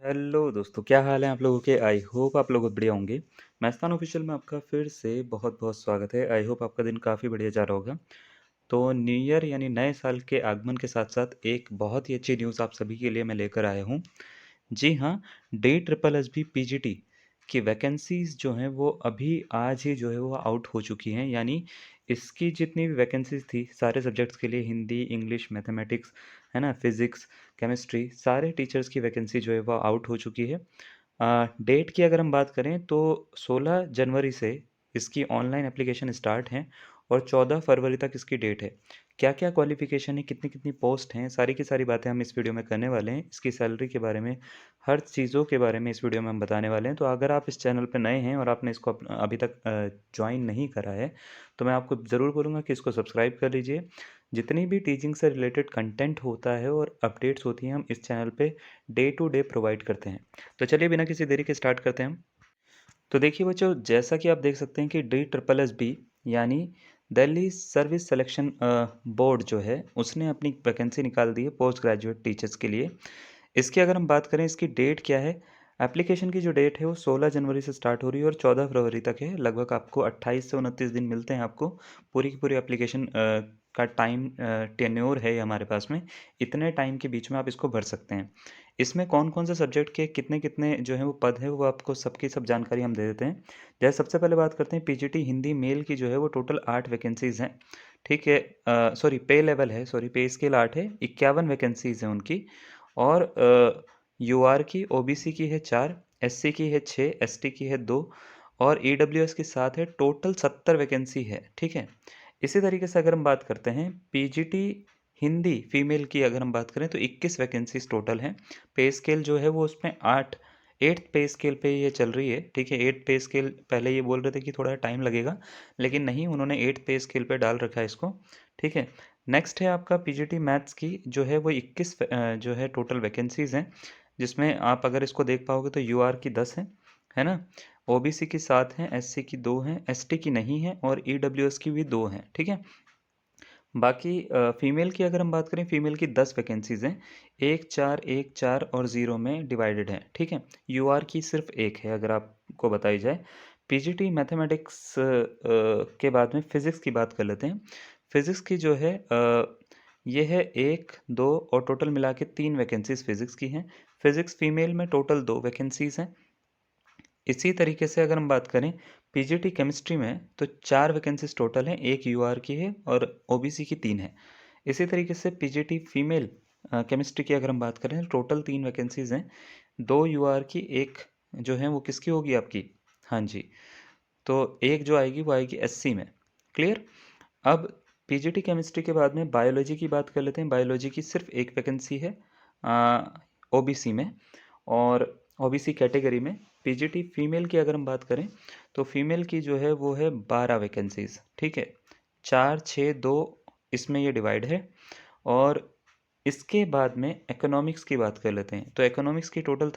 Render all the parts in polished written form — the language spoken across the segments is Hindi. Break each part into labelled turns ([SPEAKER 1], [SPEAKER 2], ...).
[SPEAKER 1] हेलो दोस्तों, क्या हाल है आप लोगों के? आई होप आप लोग बढ़िया होंगे। मस्तान ऑफिशियल में आपका फिर से बहुत बहुत स्वागत है। आई होप आपका दिन काफ़ी बढ़िया जा रहा होगा। तो न्यू ईयर यानी नए साल के आगमन के साथ साथ एक बहुत ही अच्छी न्यूज़ आप सभी के लिए मैं लेकर आया हूँ। जी हाँ, D triple S B P G T की वैकेंसीज़ जो हैं वो अभी आज ही जो है वो आउट हो चुकी हैं। यानी इसकी जितनी भी वैकेंसीज़ थी सारे सब्जेक्ट्स के लिए, हिंदी, इंग्लिश, मैथमेटिक्स, है ना, फिज़िक्स, केमिस्ट्री, सारे टीचर्स की वैकेंसी जो है वो आउट हो चुकी है। डेट की अगर हम बात करें तो 16 जनवरी से इसकी ऑनलाइन एप्लीकेशन स्टार्ट हैं और 14 फरवरी तक इसकी डेट है। क्या-क्या क्वालिफ़िकेशन है, कितनी-कितनी पोस्ट हैं, सारी की सारी बातें हम इस वीडियो में करने वाले हैं। इसकी सैलरी के बारे में, हर चीज़ों के बारे में इस वीडियो में हम बताने वाले हैं। तो अगर आप इस चैनल पे नए हैं और आपने इसको अभी तक जॉइन नहीं करा है, तो मैं आपको ज़रूर बोलूँगा कि इसको सब्सक्राइब कर लीजिए। जितनी भी टीचिंग से रिलेटेड कंटेंट होता है और अपडेट्स होती हैं, हम इस चैनल पे डे टू डे प्रोवाइड करते हैं। तो चलिए बिना किसी देरी के स्टार्ट करते हैं हम। तो देखिए बच्चों, जैसा कि आप देख सकते हैं कि डी ट्रिपल एस बी यानी दिल्ली सर्विस सिलेक्शन बोर्ड जो है उसने अपनी वैकेंसी निकाल दी है पोस्ट ग्रेजुएट टीचर्स के लिए। इसकी अगर हम बात करें, इसकी डेट क्या है? एप्लीकेशन की जो डेट है वो 16 जनवरी से स्टार्ट हो रही है और 14 फरवरी तक है। लगभग आपको 28 से 29 दिन मिलते हैं आपको। पूरी की पूरी एप्लीकेशन का टाइम टेन्योर है ये हमारे पास में। इतने टाइम के बीच में आप इसको भर सकते हैं। इसमें कौन-कौन से सब्जेक्ट के कितने-कितने जो हैं वो पद हैं, वो आपको सबकी सब जानकारी हम दे देते हैं। जैसे सबसे पहले बात करते हैं पीजीटी हिंदी मेल की जो है वो टोटल 8 वैकेंसीज़ हैं। ठीक है, सॉरी पे लेवल है, सॉरी पे स्केल 8 है, 51 वैकेंसीज़ हैं उनकी। और यूआर की, ओबीसी की है 4, एससी की है 6, एसटी की है 2 और ईडब्ल्यूएस की 7 है। टोटल 70 वैकेंसी है, ठीक है। इसी तरीके से अगर हम बात करते हैं पीजीटी हिंदी फीमेल की, अगर हम बात करें तो 21 वैकेंसीज़ टोटल हैं। पे स्केल जो है वो उसमें 8th पे स्केल पे ये चल रही है, ठीक है। 8th पे स्केल, पहले ये बोल रहे थे कि थोड़ा टाइम लगेगा, लेकिन नहीं, उन्होंने 8th पे स्केल पे डाल रखा है इसको, ठीक है। नेक्स्ट है आपका पीजीटी मैथ्स की जो है वो 21 जो है टोटल वैकेंसीज़ हैं, जिसमें आप अगर इसको देख पाओगे तो यूआर की 10 हैं, है ना? ओबीसी की 7 हैं, एससी की 2 हैं, एसटी की नहीं है और ईडब्ल्यूएस की भी 2 हैं, ठीक है? बाकी फीमेल की अगर हम बात करें, फीमेल की 10 वैकेंसीज़ हैं। 1, 4, 1, 4 और 0 में डिवाइडेड हैं, ठीक है? यूआर की सिर्फ़ 1 है अगर आपको बताई जाए। पीजीटी मैथमेटिक्स के बाद में फ़िज़िक्स की बात कर लेते हैं। फ़िज़िक्स की जो है ये है 1, 2 और टोटल मिला के 3 वैकेंसीज़ फ़िज़िक्स की हैं। फ़िज़िक्स फीमेल में टोटल 2 वैकेंसीज़ हैं। इसी तरीके से अगर हम बात करें पीजीटी केमिस्ट्री में, तो 4 वैकेंसीज़ टोटल हैं, 1 यूआर की है और ओबीसी की 3 है। इसी तरीके से पीजीटी फीमेल केमिस्ट्री की अगर हम बात करें, टोटल 3 वैकेंसीज़ हैं, 2 यूआर की, 1 जो है वो किसकी होगी आपकी? हाँ जी, तो 1 जो आएगी वो आएगी एससी में। क्लियर? अब पीजीटी केमिस्ट्री के बाद में बायोलॉजी की बात कर लेते हैं। बायोलॉजी की सिर्फ़ 1 वैकेंसी है ओबीसी में और ओबीसी कैटेगरी में। पीजीटी फीमेल की अगर हम बात करें, तो फीमेल की जो है वो है 12 वैकेंसीज़, ठीक है। 4, 6, 2 इसमें ये डिवाइड है और इसके बाद में इकोनॉमिक्स की बात कर लेते हैं। तो इकोनॉमिक्स की टोटल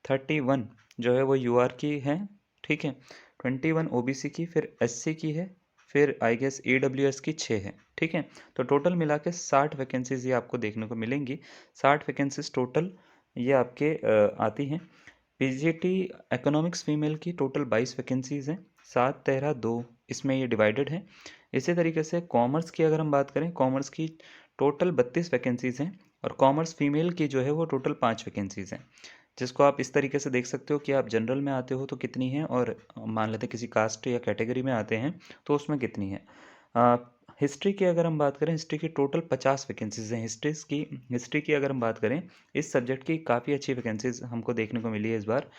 [SPEAKER 1] 31 जो है वो यूआर की हैं, ठीक है। 21 ओबीसी की, फिर एससी की है, फिर आई गेस ईडब्ल्यूएस की 6 है, ठीक है। तो टोटल मिला के 60 वैकेंसीज़ ये आपको देखने को मिलेंगी। 60 वैकेंसीज़ टोटल ये आपके आती हैं। पीजीटी इकोनॉमिक्स फीमेल की टोटल 22 वैकेंसीज़ हैं, 7, 13, 2 इसमें ये डिवाइडेड है। इसी तरीके से कॉमर्स की अगर हम बात करें, कॉमर्स की टोटल 32 वैकेंसीज़ हैं और कॉमर्स फीमेल की जो है वो टोटल 5 वैकेंसीज़ हैं। जिसको आप इस तरीके से देख सकते हो कि आप जनरल में आते हो तो कितनी है और मान लेते हैं किसी कास्ट या कैटेगरी में आते हैं तो उसमें कितनी है। हिस्ट्री की अगर हम बात करें, हिस्ट्री की टोटल 50 वैकेंसीज़ हैं। हिस्ट्री की अगर हम बात करें, इस सब्जेक्ट की काफ़ी अच्छी वैकेंसीज़ हमको देखने को मिली है इस बार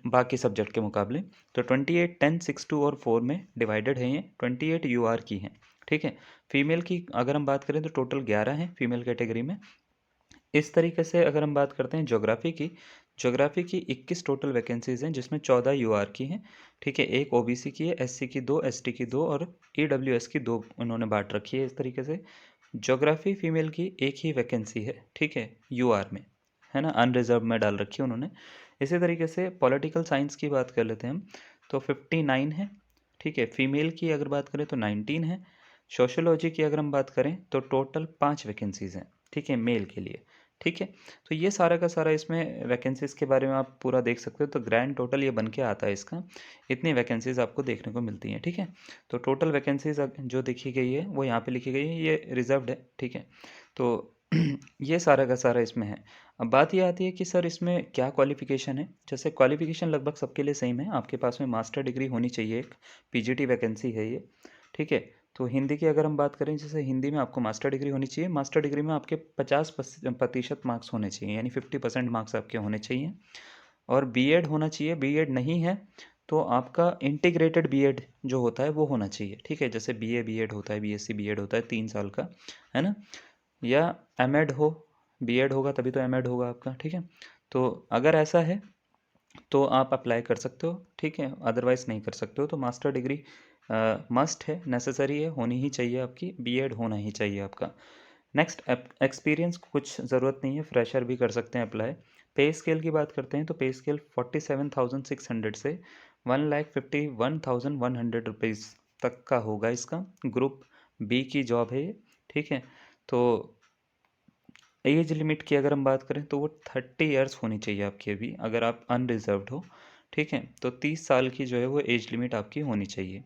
[SPEAKER 1] बाकी सब्जेक्ट के मुकाबले। तो 28, 10, 6, 2 और 4 में डिवाइडेड है ये। 28 यूआर की हैं, ठीक है। फीमेल की अगर हम बात करें तो टोटल 11 हैं फीमेल कैटेगरी में। इस तरीके से अगर हम बात करते हैं ज्योग्राफी की 21 टोटल वैकेंसीज़ हैं, जिसमें 14 यूआर की हैं, ठीक है। 1 ओबीसी की है, एससी की 2, एसटी की 2 और ईडब्ल्यूएस की 2 उन्होंने बाँट रखी है इस तरीके से। ज्योग्राफी फीमेल की एक ही वैकेंसी है, ठीक है, यूआर में, है ना, अनरिज़र्व में डाल रखी है उन्होंने। इसी तरीके से पॉलिटिकल साइंस की बात कर लेते हैं हम, तो 59 है, ठीक है। फीमेल की अगर बात करें तो 19 है। सोशियोलॉजी की अगर हम बात करें तो टोटल 5 वैकेंसीज़ हैं, ठीक है, मेल के लिए। ठीक है। तो ये सारा का सारा इसमें वैकेंसीज़ के बारे में आप पूरा देख सकते हो, तो ग्रैंड टोटल ये बन के आता है इसका, इतनी वैकेंसीज़ आपको देखने को मिलती हैं, ठीक है। तो टोटल वैकेंसीज़ जो देखी गई है वो यहाँ पे लिखी गई है, ये रिजर्व्ड है, ठीक है। तो ये सारा का सारा इसमें है। अब बात ये आती है कि सर इसमें क्या क्वालिफ़िकेशन है? जैसे क्वालिफ़िकेशन लगभग सबके लिए सेम है, आपके पास में मास्टर डिग्री होनी चाहिए एक, पीजीटी वैकेंसी है ये, ठीक है। तो हिंदी की अगर हम बात करें, जैसे हिंदी में आपको मास्टर डिग्री होनी चाहिए, मास्टर डिग्री में आपके 50% मार्क्स होने चाहिए, यानी 50% मार्क्स आपके होने चाहिए। और बीएड होना चाहिए, बीएड नहीं है तो आपका इंटीग्रेटेड बीएड जो होता है वो होना चाहिए, ठीक है। जैसे बीए बीएड होता है, बीएससी बीएड होता है 3 साल का, है ना। या एमएड हो, बीएड होगा तभी तो एमएड होगा आपका, ठीक है। तो अगर ऐसा है तो आप अप्लाई कर सकते हो, ठीक है, अदरवाइज़ नहीं कर सकते हो। तो मास्टर डिग्री मस्ट है, नेसेसरी है, होनी ही चाहिए आपकी, बीएड होना ही चाहिए आपका। नेक्स्ट, एक्सपीरियंस कुछ ज़रूरत नहीं है, फ्रेशर भी कर सकते हैं अप्लाई। पे स्केल की बात करते हैं तो पे स्केल 47,600 से 1,51,100 रुपीज़ तक का होगा इसका। ग्रुप बी की जॉब है ये, ठीक है। तो एज लिमिट की अगर हम बात करें तो वो 30 ईयर्स होनी चाहिए आपकी अभी, अगर आप अनरिजर्व्ड हो, ठीक है। तो 30 साल की जो है वो एज लिमिट आपकी होनी चाहिए।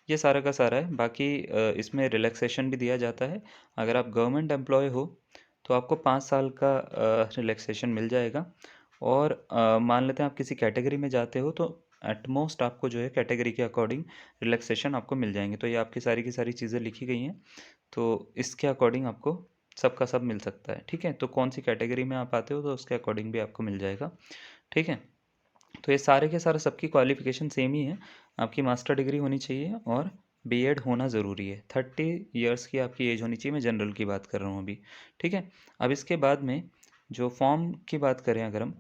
[SPEAKER 1] ये सारा का सारा है। बाकी इसमें रिलैक्सेशन भी दिया जाता है। अगर आप गवर्नमेंट एम्प्लॉय हो तो आपको 5 साल का रिलैक्सेशन मिल जाएगा। और मान लेते हैं आप किसी कैटेगरी में जाते हो तो एटमोस्ट आपको जो है कैटेगरी के अकॉर्डिंग रिलैक्सेशन आपको मिल जाएंगे। तो ये आपकी सारी की सारी चीज़ें लिखी गई हैं, तो इसके अकॉर्डिंग आपको सबका सब मिल सकता है, ठीक है। तो कौन सी कैटेगरी में आप आते हो तो उसके अकॉर्डिंग भी आपको मिल जाएगा, ठीक है। तो ये सारे के सारे सबकी क्वालिफिकेशन सेम ही है, आपकी मास्टर डिग्री होनी चाहिए और बीएड होना ज़रूरी है। 30 ईयर्स की आपकी एज होनी चाहिए, मैं जनरल की बात कर रहा हूँ अभी, ठीक है। अब इसके बाद में जो फॉर्म की बात करें अगर हम,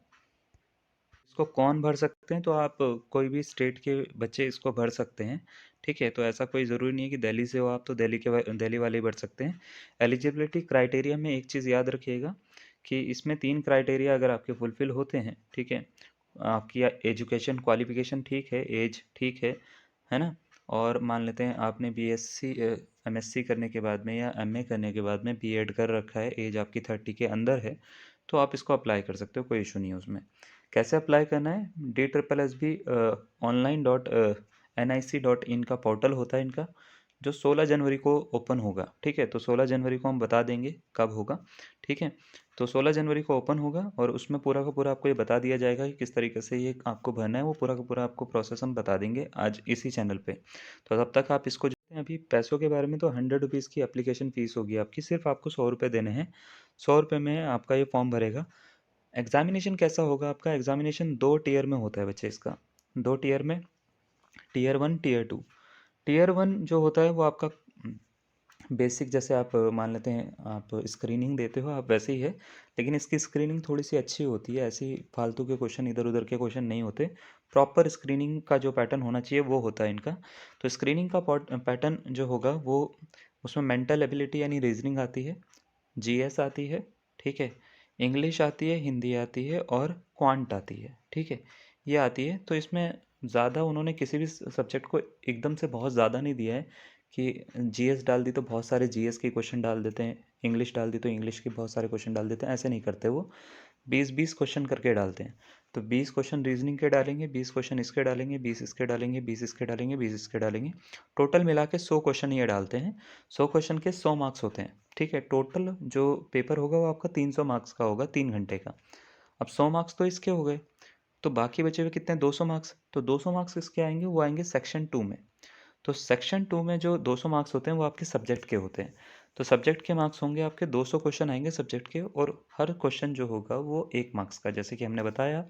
[SPEAKER 1] इसको कौन भर सकते हैं, तो आप कोई भी स्टेट के बच्चे इसको भर सकते हैं, ठीक है। तो ऐसा कोई ज़रूरी नहीं है कि दिल्ली से हो आप तो दिल्ली वाले ही भर सकते हैं। एलिजिबिलिटी क्राइटेरिया में एक चीज़ याद रखिएगा कि इसमें 3 क्राइटेरिया अगर आपके फुलफ़िल होते हैं, ठीक है, आपकी एजुकेशन क्वालिफ़िकेशन ठीक है, एज ठीक है ना। और मान लेते हैं आपने बीएससी एमएससी करने के बाद में या एमए करने के बाद में बीएड कर रखा है, एज आपकी 30 के अंदर है, तो आप इसको अप्लाई कर सकते हो, कोई इशू नहीं है उसमें। कैसे अप्लाई करना है, DSSB online.nic.in का पोर्टल होता है इनका, जो 16 जनवरी को ओपन होगा, ठीक है। तो 16 जनवरी को हम बता देंगे कब होगा, ठीक है। तो 16 जनवरी को ओपन होगा और उसमें पूरा का पूरा आपको ये बता दिया जाएगा कि किस तरीके से ये आपको भरना है, वो पूरा का पूरा आपको प्रोसेस हम बता देंगे आज इसी चैनल पे। तो तब तक आप इसको जो है, अभी पैसों के बारे में तो 100 रुपीज़ की एप्लीकेशन फ़ीस होगी आपकी, सिर्फ आपको 100 रुपये देने हैं। 100 रुपये में आपका ये फॉर्म भरेगा। एग्जामिनेशन कैसा होगा आपका, एग्जामिनेशन 2 टीयर में होता है बच्चे इसका, 2 टीयर में, टीयर 1 टीयर 2। टीयर 1 जो होता है वो आपका बेसिक, जैसे आप मान लेते हैं आप स्क्रीनिंग देते हो आप, वैसे ही है, लेकिन इसकी स्क्रीनिंग थोड़ी सी अच्छी होती है, ऐसी फालतू के क्वेश्चन इधर उधर के क्वेश्चन नहीं होते। प्रॉपर स्क्रीनिंग का जो पैटर्न होना चाहिए वो होता है इनका। तो स्क्रीनिंग का पैटर्न जो होगा वो, उसमें मेंटल एबिलिटी यानी रीजनिंग आती है, जीएस आती है, ठीक है, इंग्लिश आती है, हिंदी आती है और क्वांट आती है, ठीक है, ये आती है। तो इसमें ज़्यादा उन्होंने किसी भी सब्जेक्ट को एकदम से बहुत ज़्यादा नहीं दिया है कि जीएस डाल दी तो बहुत सारे जीएस के क्वेश्चन डाल देते हैं, इंग्लिश डाल दी तो इंग्लिश के बहुत सारे क्वेश्चन डाल देते हैं, ऐसे नहीं करते वो। 20-20 क्वेश्चन करके डालते हैं। तो 20 क्वेश्चन रीजनिंग के डालेंगे, 20 क्वेश्चन इसके डालेंगे, 20 इसके डालेंगे, 20 इसके डालेंगे, 20 इसके डालेंगे, टोटल मिला के 100 क्वेश्चन ये डालते हैं। 100 क्वेश्चन के 100 मार्क्स होते हैं, ठीक है। टोटल जो पेपर होगा वो आपका 300 मार्क्स का होगा, 3 घंटे का। अब 100 मार्क्स तो इसके हो गए, तो बाकी बचे हुए कितने, 200 मार्क्स। तो 200 मार्क्स किसके आएंगे, वो आएंगे सेक्शन 2 में। तो सेक्शन 2 में जो 200 मार्क्स होते हैं वो आपके सब्जेक्ट के होते हैं। तो सब्जेक्ट के मार्क्स होंगे आपके, 200 क्वेश्चन आएंगे सब्जेक्ट के, और हर क्वेश्चन जो होगा वो 1 मार्क्स का, जैसे कि हमने बताया,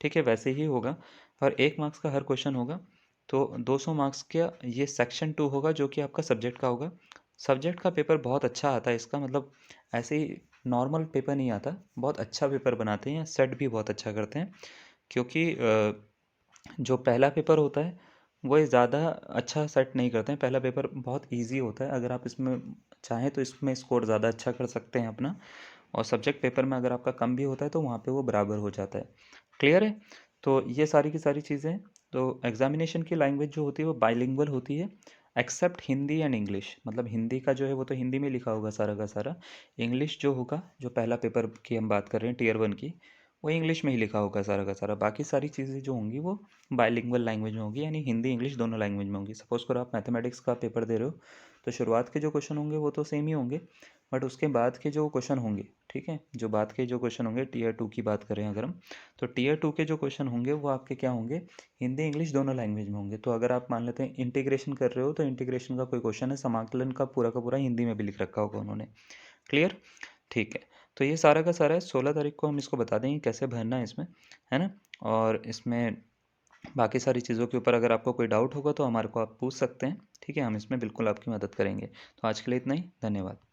[SPEAKER 1] ठीक है, वैसे ही होगा। और 1 मार्क्स का हर क्वेश्चन होगा। तो 200 मार्क्स का ये सेक्शन 2 होगा जो कि आपका सब्जेक्ट का होगा। सब्जेक्ट का पेपर बहुत अच्छा आता है इसका, मतलब ऐसे ही नॉर्मल पेपर नहीं आता, बहुत अच्छा पेपर बनाते हैं, सेट भी बहुत अच्छा करते हैं। क्योंकि जो पहला पेपर होता है वो ज़्यादा अच्छा सेट नहीं करते हैं, पहला पेपर बहुत इजी होता है, अगर आप इसमें चाहें तो इसमें स्कोर ज़्यादा अच्छा कर सकते हैं अपना। और सब्जेक्ट पेपर में अगर आपका कम भी होता है तो वहाँ पे वो बराबर हो जाता है। क्लियर है। तो ये सारी की सारी चीज़ें। तो एग्ज़ामिनेशन की लैंग्वेज जो होती है वो बाइलिंगुअल होती है। एक्सेप्ट हिंदी एंड इंग्लिश, मतलब हिंदी का जो है वो तो हिंदी में लिखा होगा सारा का सारा। इंग्लिश जो होगा, जो पहला पेपर की हम बात कर रहे हैं टीयर 1 की, वो इंग्लिश में ही लिखा होगा सारा का सारा। बाकी सारी चीज़ें जो होंगी वो बायलिंगुअल लैंग्वेज में होगी, यानी हिंदी इंग्लिश दोनों लैंग्वेज में होंगी। सपोज़ करो आप मैथमेटिक्स का पेपर दे रहे हो, तो शुरुआत के जो क्वेश्चन होंगे वो तो सेम ही होंगे, बट उसके बाद के जो क्वेश्चन होंगे, ठीक है, जो बाद के जो क्वेश्चन होंगे टीयर 2 की बात करें अगर हम, तो टीयर 2 के जो क्वेश्चन होंगे वो आपके क्या होंगे, हिंदी इंग्लिश दोनों लैंग्वेज में होंगे। तो अगर आप मान लेते हैं इंटीग्रेशन कर रहे हो, तो इंटीग्रेशन का कोई क्वेश्चन है, समाकलन का पूरा हिंदी में भी लिख रखा होगा उन्होंने। क्लियर? ठीक है। तो ये सारा का सारा है, 16 तारीख को हम इसको बता देंगे कैसे भरना है इसमें, है ना? और इसमें बाकी सारी चीज़ों के ऊपर अगर आपको कोई डाउट होगा तो हमारे को आप पूछ सकते हैं, ठीक है? हम इसमें बिल्कुल आपकी मदद करेंगे। तो आज के लिए इतना ही, धन्यवाद।